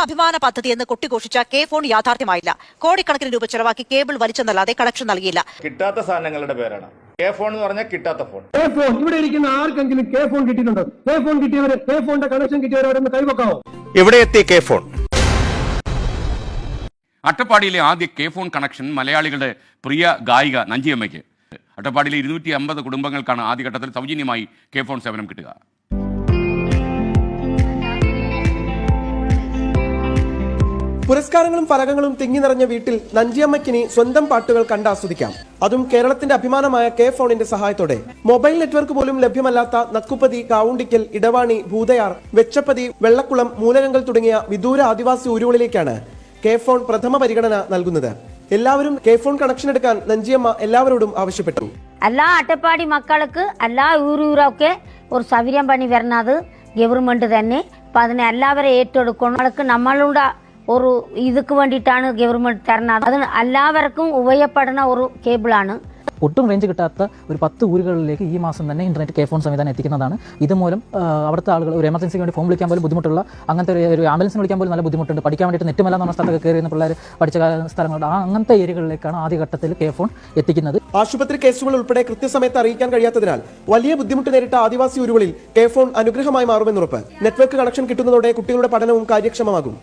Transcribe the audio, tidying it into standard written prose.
അഭിമാന പദ്ധതി എന്ന് കൊട്ടിഘോഷിച്ച കെ ഫോൺ യാഥാർത്ഥ്യമായില്ല. കോടിക്കണക്കിന് രൂപ ചെലവാക്കി കേബിൾ വലിച്ചെന്നല്ലാതെ കണക്ഷൻ നൽകിയില്ല. കിട്ടാത്ത സാധനങ്ങളുടെ പേരാണ് കെ ഫോൺ എന്ന് പറഞ്ഞാൽ കിട്ടാത്ത ഫോൺ. ഇവിടെ ഇരിക്കുന്ന ആർക്കെങ്കിലും കെ ഫോൺ കിട്ടിയിട്ടുണ്ടോ? കെ ഫോൺ കിട്ടിയവര്, കെ ഫോണിന്റെ കണക്ഷൻ കിട്ടിയവരൊന്ന് കൈവക്കാവോ? എവിടെ എത്തി കെ ഫോൺ? അട്ടപ്പാടിയിലെ ആദ്യ കെ ഫോൺ കണക്ഷൻ മലയാളികളുടെ പ്രിയ ഗായിക നഞ്ചിയമ്മയ്ക്ക്. അട്ടപ്പാടിയിലെ 250 കുടുംബങ്ങൾക്കാണ് ആദ്യഘട്ടത്തിൽ സൗജന്യമായി കെ ഫോൺ സേവനം കിട്ടുക. പുരസ്കാരങ്ങളും ഫലകങ്ങളും തിങ്ങി നിറഞ്ഞ വീട്ടിൽ നഞ്ചിയമ്മയ്ക്കിനി സ്വന്തം പാട്ടുകൾ കണ്ടാസ്വദിക്കാം. അതും കേരളത്തിന്റെ അഭിമാനമായ കെ ഫോണിന്റെ സഹായത്തോടെ. മൊബൈൽ നെറ്റ്വർക്ക് പോലും ലഭ്യമല്ലാത്ത നക്കുപ്പതി, കാവുണ്ടിക്കൽ, ഇടവാണി, ഭൂതയാർ, വെച്ചപ്പതി, വെള്ളക്കുളം, മൂലകങ്ങൾ തുടങ്ങിയ വിദൂര ആദിവാസി ഊരുകളിലേക്കാണ് കെ ഫോൺ പ്രഥമ പരിഗണന നൽകുന്നത്. എല്ലാവരും കെ ഫോൺ കണക്ഷൻ എടുക്കാൻ നഞ്ചിയമ്മ എല്ലാവരോടും ആവശ്യപ്പെട്ടു. എല്ലാ അട്ടപ്പാടി മക്കൾക്ക് എല്ലാ ഊരൂരൊക്കെ ഒരു സൗകര്യം പണി വരുന്നത് ഗവൺമെന്റ് തന്നെ. അപ്പൊ അതിനെ എല്ലാവരും ഏറ്റെടുക്കണം. നമ്മളുടെ ഒരു ഇതുക്ക് വേണ്ടിയിട്ടാണ് ഗവൺമെന്റ് തരുന്നത്. അത് എല്ലാവർക്കും ഉപയോഗപ്പെടുന്ന ഒരു കേബിളാണ്. ഒട്ടും റേഞ്ച് കിട്ടാത്ത ഒരു 10 ഊരുകളിലേക്ക് ഈ മാസം തന്നെ ഇന്റർനെറ്റ് കെ ഫോൺ സംവിധാനം എത്തിക്കുന്നതാണ്. ഇതുമൂലം അവിടുത്തെ ആളുകൾ ഒരു എമർജൻസിക്ക് വേണ്ടി ഫോൺ വിളിക്കാൻ പോലും ബുദ്ധിമുട്ടുള്ള, അങ്ങനത്തെ ഒരു ആംബുലൻസിന് വിളിക്കാൻ പോലും നല്ല ബുദ്ധിമുട്ടുണ്ട്. പഠിക്കാൻ വേണ്ടിയിട്ട് നെറ്റുമല്ല എന്ന സ്ഥലത്തൊക്കെ കയറിയുന്ന പിള്ളേർ പഠിച്ച സ്ഥലങ്ങളുണ്ട്. അങ്ങനത്തെ ഏരിയകളിലേക്കാണ് ആദ്യഘട്ടത്തിൽ കെ ഫോൺ എത്തിക്കുന്നത്. ആശുപത്രി കേസുകൾ ഉൾപ്പെടെ കൃത്യസമയത്ത് അറിയിക്കാൻ കഴിയാത്തതിനാൽ വലിയ ബുദ്ധിമുട്ട് നേരിട്ട ആദിവാസി ഊരുകളിൽ കെ ഫോൺ അനുഗ്രഹമായി മാറുമെന്നുറപ്പ്. നെറ്റ്വർക്ക് കണക്ഷൻ കിട്ടുന്നതോടെ കുട്ടികളുടെ പഠനവും കാര്യക്ഷമമാകും.